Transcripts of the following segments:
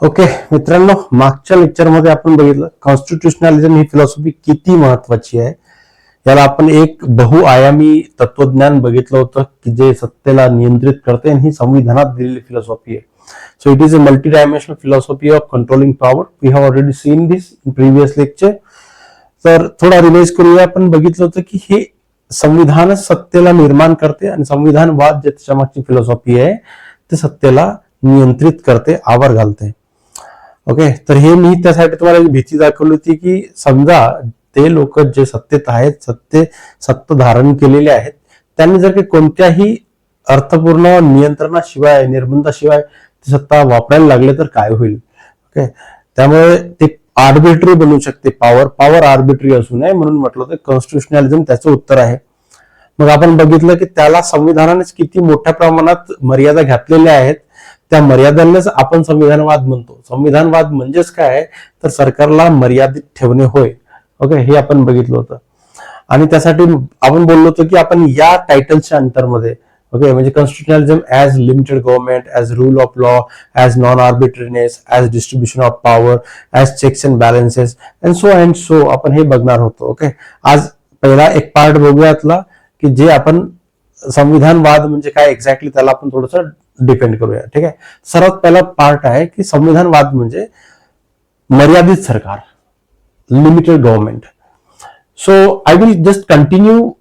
Okay मित्रांनो, मागच्या लेक्चरमध्ये आपण बघितलं कॉन्स्टिट्युशनलिझम ही फिलॉसॉफी किती महत्वाची आहे. याला आपण एक बहुआयामी तत्वज्ञान बघितलं होतं की जे सत्तेला नियंत्रित करते आणि ही संविधानात दिलेली फिलॉसॉफी आहे. So it is a multi dimensional philosophy of controlling power. We have already seen this in previous lecture. तर थोडा रिवाइज करूया. आपण बघितलं होतं की हे संविधानच सत्तेला निर्माण करते आणि संविधानवाद जे त्याच्या मागची फिलॉसॉफी आहे ते सत्तेला नियंत्रित करते, आवर घालते. ओके, तर हे मी त्यासाठी तुम्हाला एक भीती दाखवली होती की समजा ते लोक जे सत्तेत आहेत, सत्ता धारण केलेले आहेत, त्यांनी जर काही कोणत्याही अर्थपूर्ण नियंत्रणाशिवाय, निर्बंधाशिवाय ती सत्ता वापरायला लागले तर काय होईल. ओके, त्यामुळे ते आर्बिट्री बनू शकते. पॉवर आर्बिट्री असू नये म्हणून म्हटलं होतं कॉन्स्टिट्युशनलिझम त्याचं उत्तर आहे. मग आपण बघितलं की त्याला संविधानानेच किती मोठ्या प्रमाणात मर्यादा घातलेल्या आहेत. त्या मर्यादांनाच आपण संविधानवाद म्हणतो. संविधानवाद म्हणजेच काय तर सरकारला मर्यादित ठेवणे होय. ओके, हे आपण बघितलं होतं आणि त्यासाठी आपण बोललो होतो की आपण या टायटलच्या अंतर्मध्ये ओके म्हणजे constitutionalism as limited government, as rule of law, as non arbitrariness, as distribution of power, as checks and balances and so आपण हे बघणार होतो. ओके, आज पहिला एक पार्ट बघूयातला की जे आपण संविधानवाद म्हणजे काय एक्झॅक्टली त्याला आपण थोडंसं डिपेंड करूया. ठीक आहे, सर्वात पहिला पार्ट आहे की संविधानवाद म्हणजे मर्यादित सरकार, limited government. So I will just continue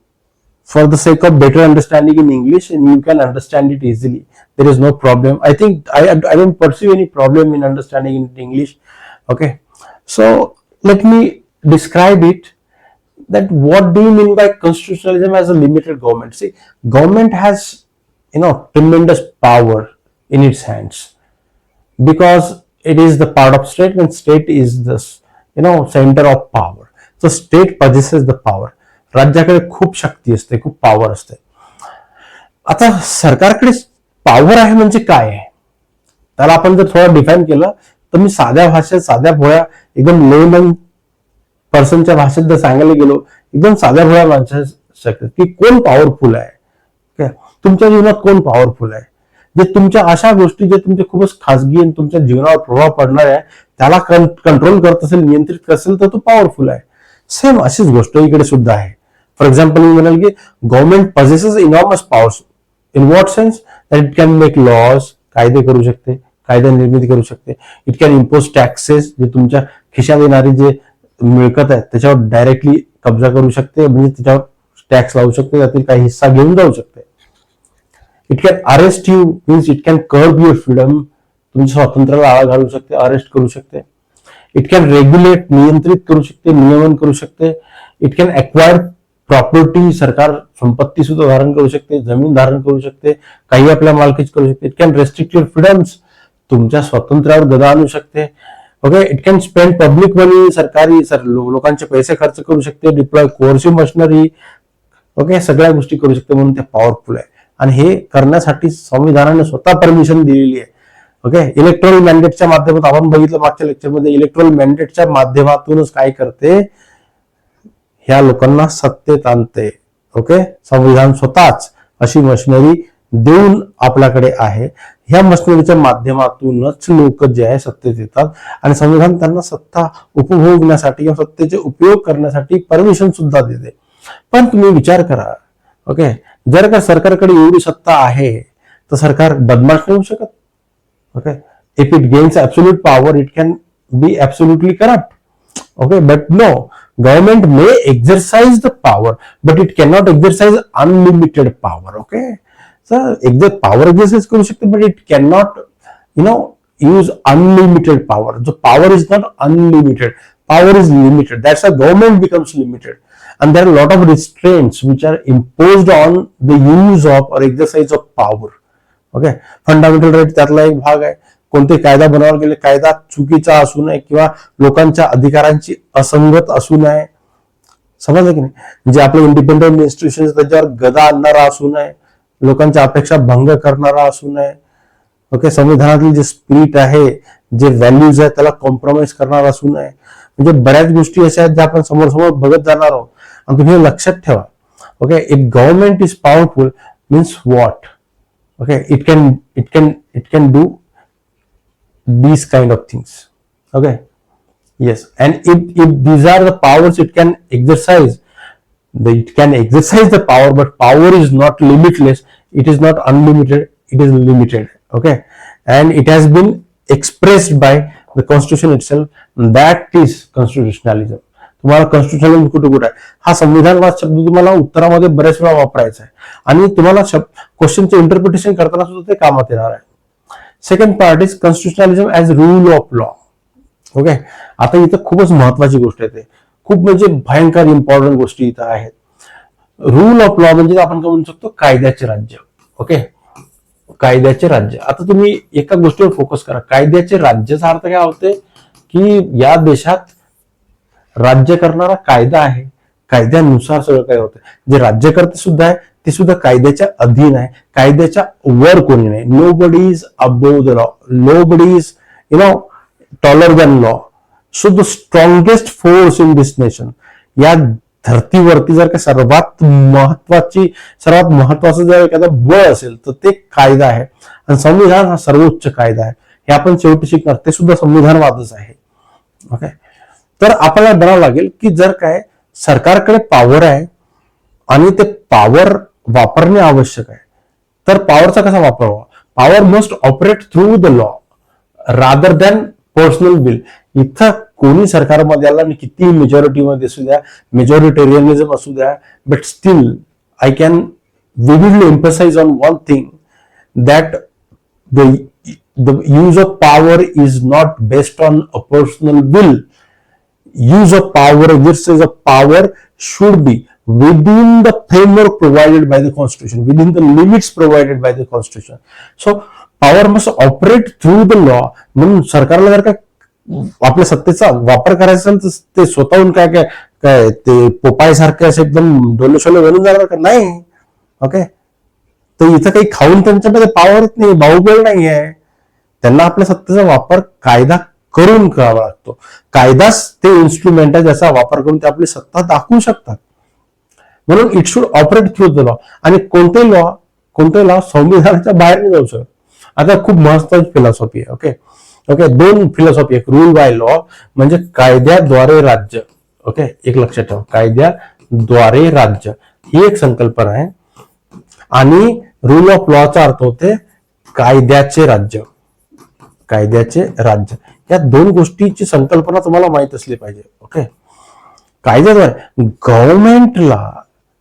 for the sake of better understanding in English and you can understand it easily. There is no problem. I think I don't perceive any problem in understanding in English. Okay, so let me describe it. That what do you mean by constitutionalism as a limited government? See, government has tremendous power in its hands because it is the part of state and state is the center of power. So state possesses the power. राज्याकडे खूप शक्ती असते, खूप power असते. आता सरकारकडे power आहे म्हणजे काय आहे त्याला आपण जर थोडं डिफाईन केलं तर मी साध्या भाषेत, साध्या भोळ्या एकदम लेमन पर्सनच्या भाषेत जर सांगायला गेलो, एकदम साध्या भोळ्या माणसाच्या की कोण पॉवरफुल आहे, तुमच्या जीवनात कोण पॉवरफुल आहे, जे तुमच्या अशा गोष्टी जे तुमच्या खूपच खासगी आणि तुमच्या जीवनावर प्रभाव पडणार आहे त्याला कंट्रोल करत असेल, नियंत्रित करत असेल तर तो पॉवरफुल आहे. सेम अशीच गोष्ट इकडे सुद्धा आहे. फॉर एक्झाम्पल मी म्हणाल की government possesses enormous powers. In what sense? That it can make laws, कायदे करू शकते, कायदा निर्मिती करू शकते. इट कॅन इम्पोज टॅक्सेस, जे तुमच्या खिशात येणारी जे मिळकत आहे त्याच्यावर डायरेक्टली कब्जा करू शकते, म्हणजे त्याच्यावर टॅक्स लावू शकते, त्यातील काही हिस्सा घेऊन जाऊ शकते. It can arrest you, means it can curb your freedom, तुमच्या स्वातंत्र्याला आळा घालू शकते, अरेस्ट करू शकते. इट कॅन रेग्युलेट, नियंत्रित करू शकते, नियमन करू शकते. इट कॅन अक्वायर प्रॉपर्टी, सरकार संपत्ती सुद्धा धारण करू शकते, जमीन धारण करू शकते, काही आपल्या मालकीच करू शकते. It can restrict your freedoms, तुमच्या स्वातंत्र्यावर गदा आणू शकते. Okay, it can spend public money, सरकारी लोकांचे पैसे खर्च करू शकते, डिप्लॉय कोर्सिव्ह मशिनरी. ओके, सगळ्या गोष्टी करू शकते, म्हणून ते पॉवरफुल आहे. आणि हे करण्यासाठी संविधानाने स्वतः परमिशन दिलेली आहे. ओके, इलेक्ट्रॉल मॅन्डेटच्या माध्यमातून आपण बघितलं मागच्या लेक्चरमध्ये, इलेक्ट्रॉल मॅन्डेटच्या माध्यमातूनच काय करते, ह्या लोकांना सत्तेत आणते. ओके, संविधान स्वतःच अशी मशिनरी देऊन आपल्याकडे आहे. ह्या मशिनरीच्या माध्यमातूनच लोक जे आहे सत्तेत येतात आणि संविधान त्यांना सत्ता उपभोगण्यासाठी किंवा सत्तेचे उपयोग करण्यासाठी परमिशन सुद्धा देते. पण तुम्ही विचार करा, ओके, जर का सरकारकडे एवढी सत्ता आहे तर सरकार बदमाश नाही होऊ शकत. Okay, if it gains absolute power it can be absolutely corrupt. Okay, but no, government may exercise the power, but it cannot exercise unlimited power. Okay, so exact power exercise करू शकते, but it cannot, use unlimited power. So power is not unlimited. Power is limited. That's why government becomes limited, and there are a lot of restraints which are imposed on the use of or exercise of power. Okay, fundamental right त्यातला एक भाग आहे. कोणते कायदा बनवायला गेले, कायदा चुकीचा असू नये किंवा लोकांच्या अधिकारांची असंगत असू नये. समजलं की नाही? जे आपले इंडिपेंडंट इन्स्टिट्यूशन त्याच्यावर गदा आणणारा असू नये, लोकांच्या अपेक्षा भंग करणारा असू नये. ओके, संविधानातील जे स्पिरिट आहे, जे व्हॅल्यूज आहे त्याला कॉम्प्रोमाइज करणारा असू नये. म्हणजे बऱ्याच गोष्टी अशा आहेत ज्या आपण समोर समोर बघत जाणार आहोत. आणि तुम्ही लक्षात ठेवा, okay, if government is powerful means what? Okay, it can do these kind of things. Okay, yes, and if these are the powers it can exercise, it can exercise the power, but power is not limitless, it is not unlimited, it is limited. Okay, and it has been expressed by the constitution itself. That is constitutionalism. तुम्हाला constitutional कुठे कुठे आहे, हा संविधानवाद शब्द तुम्हाला उत्तरामध्ये बऱ्याच वेळा वापरायचा आहे आणि तुम्हाला क्वेश्चनचे इंटरप्रिटेशन करताना सुद्धा ते कामात येणार आहे. Second part is constitutionalism as rule of law. Okay, आता इथं खूपच महत्वाची गोष्ट आहे, खूप म्हणजे भयंकर इम्पॉर्टंट गोष्टी इथं आहेत. रूल ऑफ लॉ म्हणजे आपण काय म्हणू शकतो, कायद्याचे राज्य. ओके, कायद्याचे राज्य. आता तुम्ही एका गोष्टीवर फोकस करा, कायद्याचे राज्याचा अर्थ काय होते की या देशात राज्य करणारा कायदा आहे, कायद्यानुसार सगळं काय होतं. जे राज्यकर्ते सुद्धा आहे ते सुद्धा कायद्याच्या अधीन आहे, कायद्याच्या वर कोणी नाही. Nobody is above the law, nobody is taller than law. So the strongest force in this nation, या धरतीवरती जर का सर्वात महत्वाचं जर एखादं बळ असेल तर ते कायदा आहे. आणि संविधान हा सर्वोच्च कायदा आहे, हे आपण शेवटी शिकणार, ते सुद्धा संविधानवादच आहे. ओके, तर आपल्याला बनावं लागेल की जर काय सरकारकडे पॉवर आहे आणि ते पॉवर वापरणे आवश्यक आहे, तर पॉवरचा कसा वापर व्हावा. Power must operate through the law rather than personal will. इथं कोणी सरकारमध्ये आला आणि किती मेजॉरिटीमध्ये असू द्या, मेजॉरिटेरियनिझम असू द्या, but still I can vividly emphasize on one thing, that the use of power is not based on a personal will. Use of power, exercise of power should be within the framework provided by the constitution, within the limits provided by the constitution. So power must operate through the law. म्हणून सरकारला जर का आपल्या सत्तेचा वापर करायचा असेल तर ते स्वतःहून काय काय काय ते पोपाय सारखे असे एकदम डोलेशोले बनून जाणार का नाही. ओके, तर इथं काही खाऊन त्यांच्यामध्ये पॉवर नाही, बाहुबळ नाही आहे. त्यांना आपल्या सत्तेचा वापर कायदा करून करावा लागतो. कायदाच ते इन्स्ट्रुमेंट आहे ज्याचा वापर करून ते आपली सत्ता दाखवू शकतात. म्हणून it should operate through the law. आणि कोणते लॉ संविधानाच्या बाहेर नाही जाऊ शकत. आता खूप महत्वाची फिलॉसॉफी आहे. ओके ओके, दोन फिलॉसॉफी, एक रूल बाय लॉ म्हणजे कायद्याद्वारे राज्य. ओके, एक लक्षात ठेवा, कायद्याद्वारे राज्य ही एक संकल्पना आहे आणि रूल ऑफ लॉचा अर्थ होते कायद्याचे राज्य. कायद्याचे राज्य, या दोन गोष्टीची संकल्पना तुम्हाला माहित असली पाहिजे. ओके, कायद्याद्वारे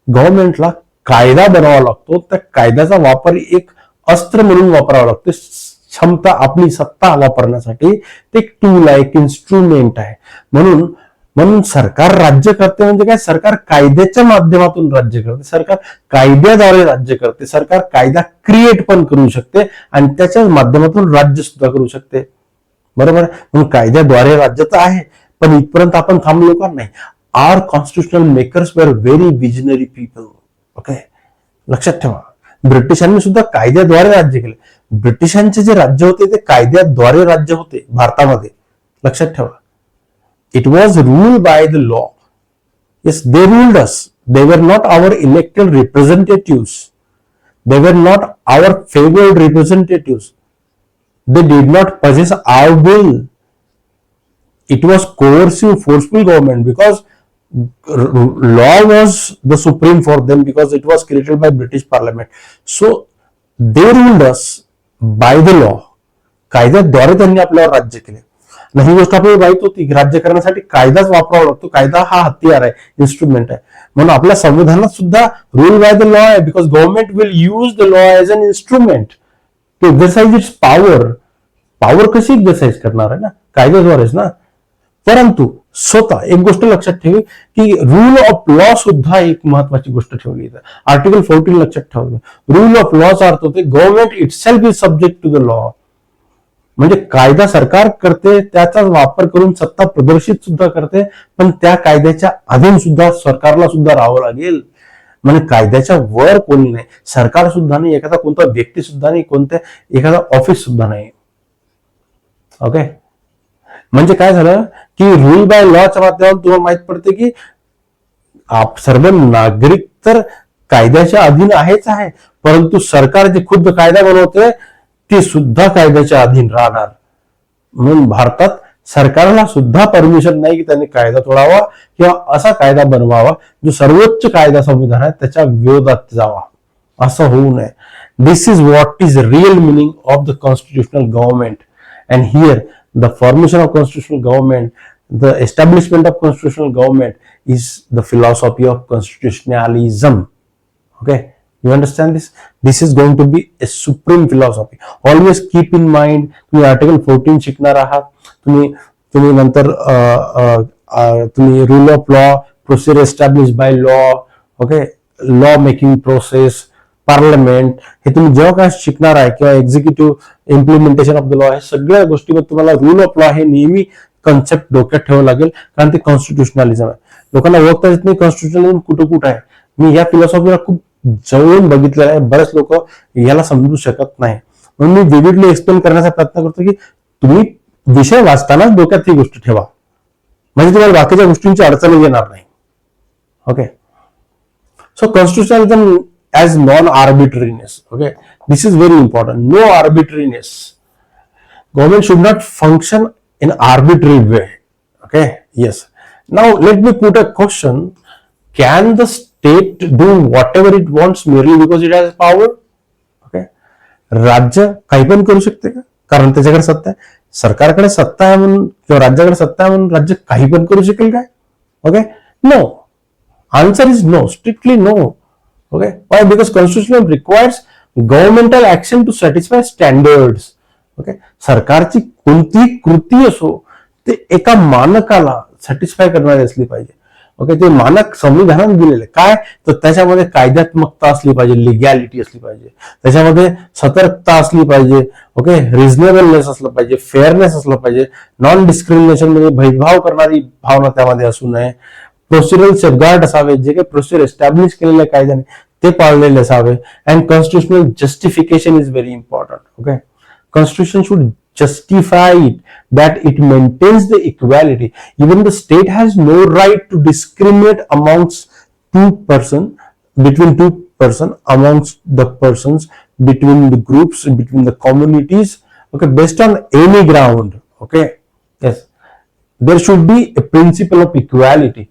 गव्हर्नमेंटला कायदा बनवावा लागतो. त्या कायद्याचा वापर एक अस्त्र म्हणून वापरावा लागतो. क्षमता, आपली सत्ता वापरण्यासाठी ते एक टूल आहे, एक इन्स्ट्रुमेंट आहे. म्हणून सरकार राज्य करते म्हणजे काय, सरकार कायद्याच्या माध्यमातून राज्य करते, सरकार कायद्याद्वारे राज्य करते, सरकार कायदा क्रिएट पण करू शकते आणि त्याच्या माध्यमातून राज्य सुद्धा करू शकते. बरोबर, म्हणून कायद्याद्वारे राज्य तर आहे, पण इथपर्यंत आपण थांबलो का नाही. आर कॉन्स्टिट्युशनल मेकर्स वेर व्हेरी विजनरी पीपल. ओके, लक्षात ठेवा, ब्रिटिशांनी सुद्धा कायद्याद्वारे राज्य केले. ब्रिटिशांचे जे राज्य होते ते कायद्याद्वारे राज्य होते भारतामध्ये. लक्षात ठेवा, it was ruled by the law. Yes, they ruled us. They were not our elected representatives. They were not our favored representatives. They did not possess our will. It was coercive, forceful government because law was the supreme for them because it was created by British Parliament. So they ruled us by the law. कायद्याद्वारे त्यांनी आपल्यावर राज्य केले. ही गोष्ट आपल्याला माहित होती की राज्य करण्यासाठी कायदाच वापरावा लागतो. कायदा हा हत्यार आहे, इन्स्ट्रुमेंट आहे. म्हणून आपल्या संविधानात सुद्धा रूल बाय द लॉ आहे, because government will use the law as an instrument to exercise its power. Power कशी एक्झरसाइज करणार आहे ना, कायद्याद्वारेच ना. परंतु स्वतः एक गोष्ट लक्षात ठेवी की रूल ऑफ लॉ सुद्धा एक महत्वाची गोष्ट ठेवली. आर्टिकल 14 लक्षात ठेवा. रूल ऑफ लॉचा अर्थ होते government itself is subject to the law. म्हणजे कायदा सरकार करते, त्याचा वापर करून सत्ता प्रदर्शित सुद्धा करते, पण त्या कायद्याच्या अधीन सुद्धा सरकारला सुद्धा राहावं लागेल. म्हणजे कायद्याच्या वर कोणी नाही, सरकार सुद्धा नाही, एखादा कोणता व्यक्ती सुद्धा नाही, एखादा ऑफिस सुद्धा नाही. ओके, म्हणजे काय झालं की रूल बाय लॉच्या माध्यमातून तुम्हाला माहित पडते की सर्व नागरिक तर कायद्याच्या अधीन आहेच आहे, परंतु सरकार जे खुद्द कायदा बनवते ते सुद्धा कायद्याच्या अधीन राहणार. म्हणून भारतात सरकारला सुद्धा परमिशन नाही की त्यांनी कायदा तोडावा किंवा असा कायदा बनवावा जो सर्वोच्च कायदा संविधान आहे त्याच्या विरोधात जावा, असं होऊ नये. This is what is real meaning of the constitutional government. And here the formation of constitutional government, the establishment of constitutional government is the philosophy of constitutionalism. Okay, you understand this? This is going to be a supreme philosophy. Always keep in mind, तुम्ही article 14 शिकणार आहात, तुम्ही नंतर तुम्ही rule of law, procedure establish by law, okay, law making process, parliament, हे तुम्ही जेव्हा काय शिकणार आहे किंवा executive implementation of the law, हे सगळ्या गोष्टीमध्ये तुम्हाला रूल ऑफ लॉ हे नेहमी कन्सेप्ट डोक्यात ठेवावं लागेल, कारण ते कॉन्स्टिट्युशनलिझम आहे. लोकांना ओळखता येत नाही कॉन्स्टिट्युशनलिझम कुठं आहे. मी या फिलॉसॉफीला खूप जवळून बघितलेलं आहे, बरेच लोक याला समजू शकत नाही, म्हणून मी विविडली एक्सप्लेन करण्याचा प्रयत्न करतो की तुम्ही विषय वाचतानाच डोक्यात ही गोष्ट ठेवा, म्हणजे तुम्हाला बाकीच्या गोष्टींची अडचण येणार नाही. Okay, so constitutionalism as non-arbitrariness. Okay, this is very important. No arbitrariness. Government should not function in arbitrary way. Okay, yes. Now let me put a question. Can the state do whatever it wants merely because it has power? Okay, राज्य काही पण करू शकते का? कारण त्याच्याकडे सत्ता आहे. सरकारकडे सत्ता आहे म्हणून किंवा राज्याकडे सत्ता आहे म्हणून राज्य काही पण करू शकेल काय? Okay, no. Answer is no, strictly no. Okay, why? Because constitution requires governmental action to satisfy standards. Okay, सरकारची कोणतीही कृती असो ते एका मानकाला सॅटिस्फाय करणारी असली पाहिजे. ओके, ते मानक संविधानात दिलेले काय, तर त्याच्यामध्ये कायद्यात्मकता असली पाहिजे, लिगॅलिटी असली पाहिजे, त्याच्यामध्ये सतर्कता असली पाहिजे, ओके, रिझनेबलनेस असलं पाहिजे, फेअरनेस असलं पाहिजे, नॉन डिस्क्रिमिनेशन म्हणजे भेदभाव करणारी भावना त्यामध्ये असू नये, प्रोसिजरल सेफगार्ड असावे, जे काही प्रोसिजर एस्टॅब्लिश केलेल्या कायद्याने ते पाळलेले असावे. And constitutional justification is very important. Okay, constitution should justify it that it maintains the equality. Even the state has no right to discriminate amongst between two person, amongst the persons, between the groups, between the communities, okay, based on any ground. Okay, yes, there should be a principle of equality.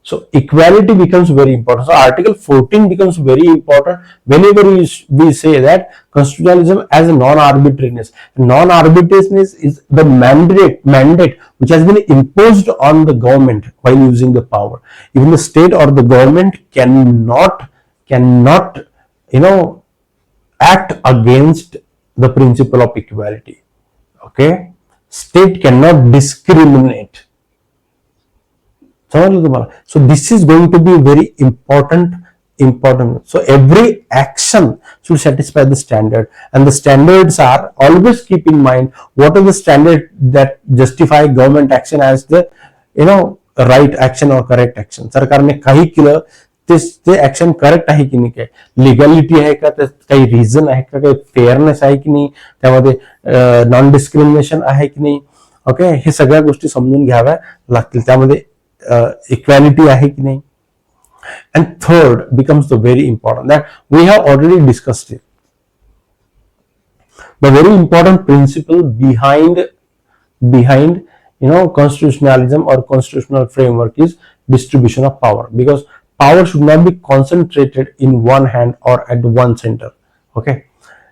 So equality becomes very important. So Article 14 becomes very important whenever we say that constitutionalism as a non-arbitrariness. Non-arbitrariness is the mandate which has been imposed on the government while using the power. Even the state or the government cannot act against the principle of equality. Okay, state cannot discriminate. So this is going to be very important. So every action should satisfy the standard, and the standards are, always keep in mind what are the standard that justify government action as the right action or correct action. सरकारने काही केलं ते action correct आहे की नाही, काय legality आहे का, त्यात काही रिझन आहे का, काही फेअरनेस आहे की नाही, त्यामध्ये नॉन डिस्क्रिमिनेशन आहे की नाही. ओके, हे सगळ्या गोष्टी समजून घ्याव्या लागतील, त्यामध्ये equality आहे की नाही. And third becomes the very important that we have already discussed it. The very important principle behind constitutionalism or constitutional framework is distribution of power, because power should not be concentrated in one hand or at one center. Okay,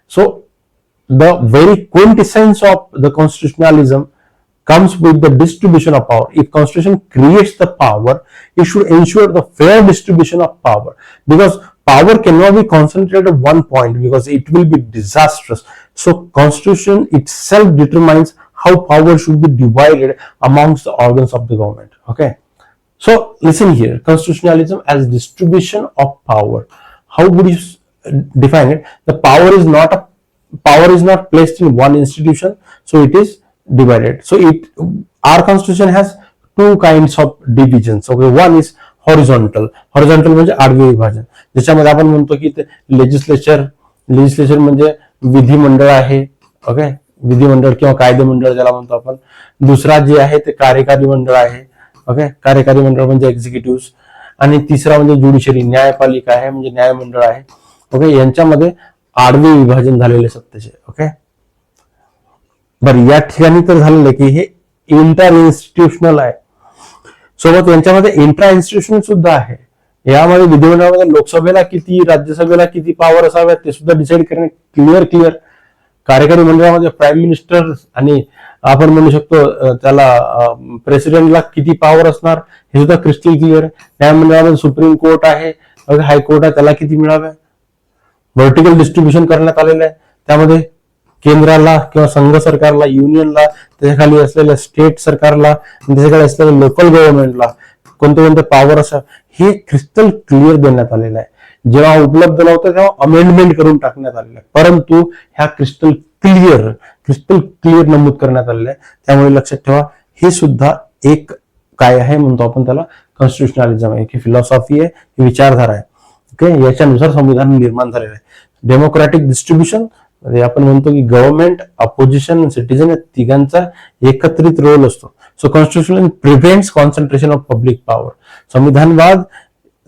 so the very quintessence of the constitutionalism comes with the distribution of power. If constitution creates the power, it should ensure the fair distribution of power, because power cannot be concentrated at one point because it will be disastrous. So constitution itself determines how power should be divided amongst the organs of the government. Okay, so listen here, constitutionalism as distribution of power. How would you define it? The power is not placed in one institution, so it is divided. So our constitution has two kinds of divisions. Okay, one is horizontal म्हणजे आडवे विभाजन, ज्याच्यामध्ये आपण म्हणतो की legislature म्हणजे विधिमंडळ आहे. ओके, विधिमंडळ किंवा कायदेमंडळ ज्याला म्हणतो आपण. दुसरा जे आहे ते कार्यकारी मंडळ आहे. ओके, कार्यकारी मंडळ म्हणजे एक्झिक्युटिव्ह. आणि तिसरा म्हणजे ज्युडिशरी, न्यायपालिका आहे म्हणजे न्यायमंडळ आहे. ओके, यांच्यामध्ये आडवे विभाजन झालेले सत्तेचे. ओके, बरं, या ठिकाणी तर झालेलं आहे की हे इंटर इन्स्टिट्यूशनल आहे, सोबत यांच्यामध्ये इंट्रा इन्स्टिट्यूशनल सुद्धा आहे. यामध्ये विधिमंडळामध्ये लोकसभेला किती, राज्यसभेला किती पॉवर असाव्यात ते सुद्धा डिसाईड करणे क्लिअर. कार्यकारी मंडळामध्ये प्राईम मिनिस्टर आणि आपण म्हणू शकतो त्याला प्रेसिडेंटला किती पॉवर असणार हे सुद्धा क्रिस्टल क्लिअर. न्याय मंडळामध्ये सुप्रीम कोर्ट आहे, हायकोर्ट आहे, त्याला किती मिळाव्या. व्हर्टिकल डिस्ट्रीब्युशन करण्यात आलेलं आहे, त्यामध्ये केंद्राला किंवा संघ सरकारला, युनियनला, त्याच्याखाली असलेल्या स्टेट सरकारला, त्याच्याखाली असलेल्या लोकल गव्हर्नमेंटला कोणते कोणते पॉवर असं हे क्रिस्टल क्लिअर देण्यात आलेलं आहे. जेव्हा उपलब्ध नव्हतं तेव्हा अमेंडमेंट करून टाकण्यात आलेलं आहे, परंतु ह्या क्रिस्टल क्लिअर नमूद करण्यात आलेलं आहे. त्यामुळे लक्षात ठेवा, हे सुद्धा एक काय आहे म्हणतो आपण त्याला कॉन्स्टिट्युशनलिझम आहे, की फिलॉसॉफी आहे, ही विचारधारा आहे. ओके, याच्यानुसार संविधान निर्माण झालेलं आहे. डेमोक्रॅटिक डिस्ट्रीब्युशन आपण म्हणतो की गव्हर्नमेंट, अपोजिशन, सिटीजन या तिघांचा एकत्रित रोल असतो. So constitution prevents concentration of public power. संविधानवाद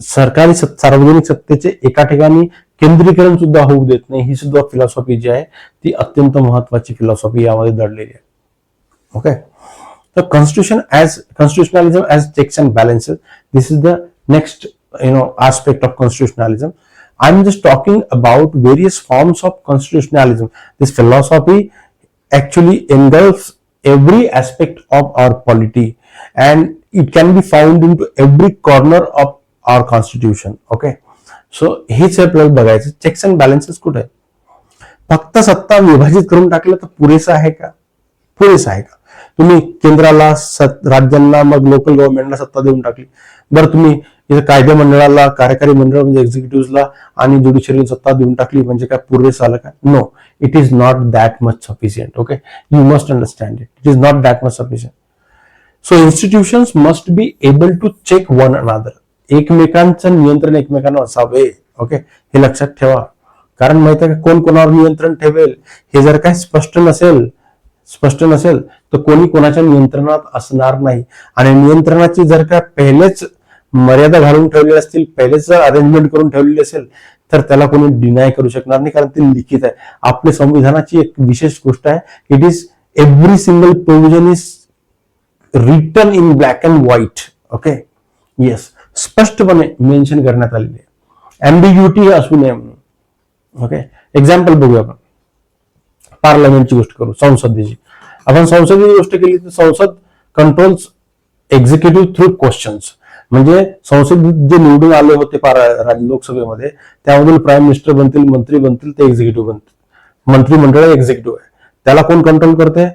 सरकारी सार्वजनिक सत्तेचे एका ठिकाणी केंद्रीकरण सुद्धा होऊ देत नाही. ही सुद्धा फिलॉसॉफी जी आहे ती अत्यंत महत्वाची फिलॉसॉफी यामध्ये दडलेली आहे. ओके, तर constitutionalism as checks and balances, this is the next aspect of constitutionalism. I'm just talking about various forms of constitutionalism. This philosophy actually engulfs every aspect of our polity and it can be found into every corner of our constitution. Okay, so हेच आपल्याला बघायचं, checks and balances कुठे आहे. फक्त सत्ता विभाजित करून टाकलं तर पुरेसं आहे का? पुरेसं आहे का? तुम्ही केंद्राला, राज्यांना, मग लोकल गव्हर्नमेंटला सत्ता देऊन टाकली. बरं, तुम्ही इथे कायदे मंडळाला, कार्यकारी मंडळ म्हणजे एक्झिक्युटिव्हला आणि ज्युडिशरीला सत्ता देऊन टाकली म्हणजे काय पुरेसं आलं का? No, it is not that much sufficient. Okay, you must understand it is not that much sufficient. So institutions must be able to check one another. एकमेकांचं नियंत्रण एकमेकांना असावे. ओके, हे लक्षात ठेवा. कारण माहिती आहे का, कोण कोणावर नियंत्रण ठेवेल हे जर काय स्पष्ट नसेल तर कोणी कोणाच्या नियंत्रणात असणार नाही. आणि नियंत्रणाची जर का पहिलेच मर्यादा घालून ठेवलेली असतील, पहिलेच जर अरेंजमेंट करून ठेवलेली असेल तर त्याला कोणी डिनाय करू शकणार नाही, कारण ते लिखित आहे. आपल्या संविधानाची एक विशेष गोष्ट आहे, it is every single provision is written in black and white. Okay, yes, स्पष्टपणे मेन्शन करण्यात आलेली आहे, अँबिग्युटी असू नये म्हणून. ओके, एक्झाम्पल बघूया आपण. पार्लमेंटची गोष्ट करू, संसदेची. आपण संसदेची गोष्ट केली तर संसद कंट्रोल्स एक्झिक्युटिव्ह थ्रू क्वेश्चन्स. म्हणजे संसदेत जे निवडून आले होते लोकसभेमध्ये त्यामधून प्राईम मिनिस्टर बनतील, मंत्री बनतील, ते एक्झिक्युटिव्ह बनतील. मंत्रिमंडळ एक्झिक्युटिव्ह आहे, त्याला कोण कंट्रोल करते?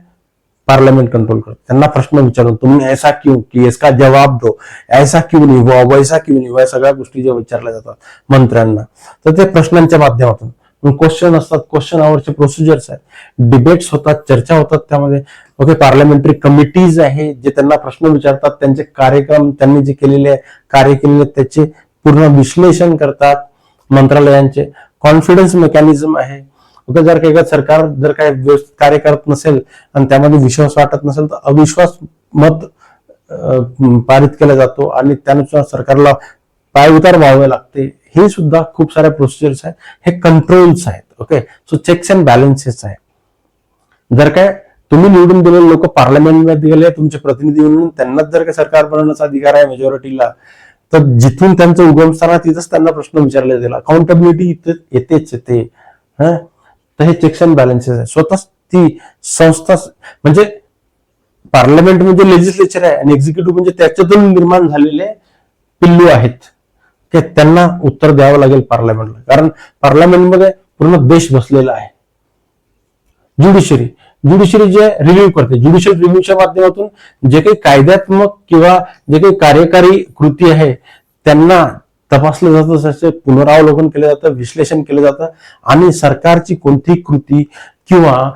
पार्लियामेंट कंट्रोल करते. त्यांना प्रश्न विचारून तुम्ही ऐसा क्यों की, इसका जवाब दो, ऐसा क्यों नहीं हुआ, वैसा क्यों नहीं हुआ, सगळ्या गोष्टी ज्या विचारल्या जातात मंत्र्यांना, तर ते प्रश्नांच्या माध्यमातून क्वेश्चन असतात. क्वेश्चन आवरचे प्रोसिजर्स आहेत, डिबेट्स होतात, चर्चा होतात त्यामध्ये. ओके, पार्लमेंटरी कमिटीज आहे जे त्यांना प्रश्न विचारतात, त्यांचे कार्यक्रम, त्यांनी जे केलेले कार्य केलेले त्याचे पूर्ण विश्लेषण करतात मंत्रालयांचे. कॉन्फिडन्स मेकॅनिझम आहे. ओके, जर काही सरकार जर काही व्यवस्थित कार्य करत नसेल आणि त्यामध्ये विश्वास वाटत नसेल तर अविश्वास मत पारित केला जातो आणि त्यानुसार सरकारला पायउतार व्हावे लागते. हे सुद्धा खूप साऱ्या प्रोसिजर्स आहेत, हे कंट्रोल्स आहेत. Okay, so checks and balances आहे. जर काय तुम्ही निवडून दिलेले लोक पार्लमेंटमध्ये गेले तुमचे प्रतिनिधी म्हणून, त्यांनाच जर काय सरकार बनवण्याचा अधिकार आहे मेजॉरिटीला, तर जिथून त्यांचं उगमस्थान आहे तिथंच त्यांना प्रश्न विचारले जाईल. अकाउंटेबिलिटी येतेच येते. तर हे चेक्स अँड बॅलन्सेस आहे. स्वतः ती संस्था म्हणजे पार्लमेंट म्हणजे लेजिस्लेचर आहे आणि एक्झिक्युटिव्ह म्हणजे त्याच्यातून निर्माण झालेले पिल्लू आहेत, की त्यांना उत्तर द्यावं लागेल पार्लमेंटला, कारण पार्लमेंटमध्ये पूर्ण देश बसलेला आहे. ज्युडिशरी जे रिव्ह्यू करते, ज्युडिशियल रिव्ह्यूच्या माध्यमातून जे काही कायद्यात्मक किंवा जे काही कार्यकारी कृती आहे त्यांना तपासलं जातं, त्याचे पुनरावलोकन केलं जातं, विश्लेषण केलं जातं आणि सरकारची कोणतीही कृती किंवा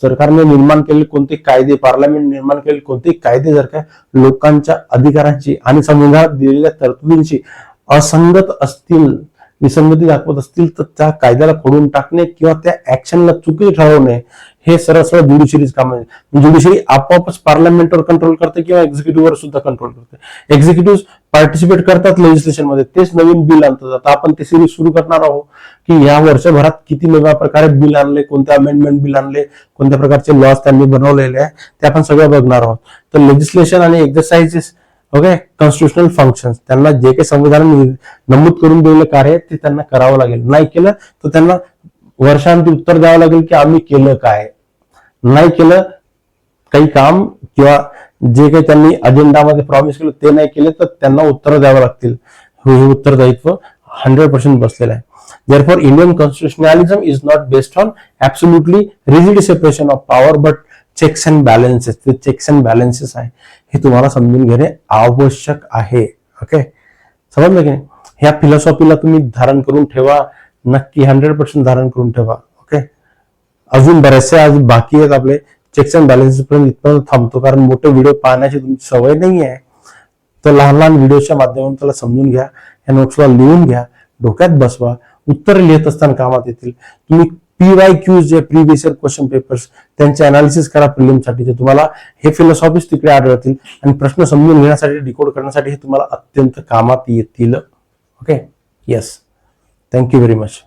सरकारने निर्माण केलेले कोणते कायदे, पार्लमेंट निर्माण केलेले कोणतेही कायदे जर काय लोकांच्या अधिकारांची आणि संविधानात दिलेल्या तरतुदींची असंगत असतील, विसंगती दाखवत असतील तर त्या कायद्याला खोडून टाकणे किंवा त्या ऍक्शनला चुकी ठरवणे हे सरळ ज्युडिशरीच काम आहे. ज्युडिशरी आपोआपच पार्लमेंटवर कंट्रोल करते किंवा एक्झिक्युटिव्हवर सुद्धा कंट्रोल करते. एक्झिक्युटिव्ह पार्टिसिपेट करतात लेजिस्लेशन मध्ये, तेच नवीन बिल आणतात. आता आपण ते सिरीज सुरू करणार आहोत की या वर्षभरात किती वेगळ्या प्रकारे बिल आणले, कोणते अमेंडमेंट बिल आणले, कोणत्या प्रकारचे लॉज त्यांनी बनवलेले आहे, ते आपण सगळं बघणार आहोत. तर लेजिस्लेशन आणि एक्झरसाइजेस, ओके, कॉन्स्टिट्युशनल फंक्शन्स, त्यांना जे काही संविधान नमूद करून दिलेलं कार्य आहे ते त्यांना करावं लागेल. नाही केलं तर त्यांना वर्षांती उत्तर द्यावं लागेल की आम्ही केलं काय. नाही केलं काही काम किंवा जे काही त्यांनी अजेंडामध्ये प्रॉमिस केलं ते नाही केले तर त्यांना उत्तर द्यावं लागतील. हे उत्तरदायित्व 100% बसलेलं आहे. Therefore, Indian constitutionalism is not based on absolutely rigid separation of power, but checks and balances. ते checks and balances आहे, हे तुम्हाला समजून घेणे आवश्यक आहे. ओके, समजलं की नाही? ह्या फिलॉसॉफीला तुम्ही धारण करून ठेवा, नक्की 100% धारण करून ठेवा. ओके, अजून बरेचसे आज बाकी आहेत आपले चेक्स अँड बॅलन्सेस पर्यंत इथपर्यंत थांबतो, कारण मोठे व्हिडिओ पाहण्याची तुमची सवय नाही आहे. तर लहान लहान व्हिडिओच्या माध्यमातून त्याला समजून घ्या, या नोट्सला लिहून घ्या, डोक्यात बसवा, उत्तर लिहित असताना कामात येतील. तुम्ही PYQ जे प्रिव्हियस इयर क्वेश्चन पेपर्स त्यांचे अनालिसिस करा प्रिलिमसाठी, ते तुम्हाला हे फिलॉसॉफीज तिकडे आढळतील आणि प्रश्न समजून घेण्यासाठी, डिकोड करण्यासाठी हे तुम्हाला अत्यंत कामात येतील. Okay, yes, thank you very much.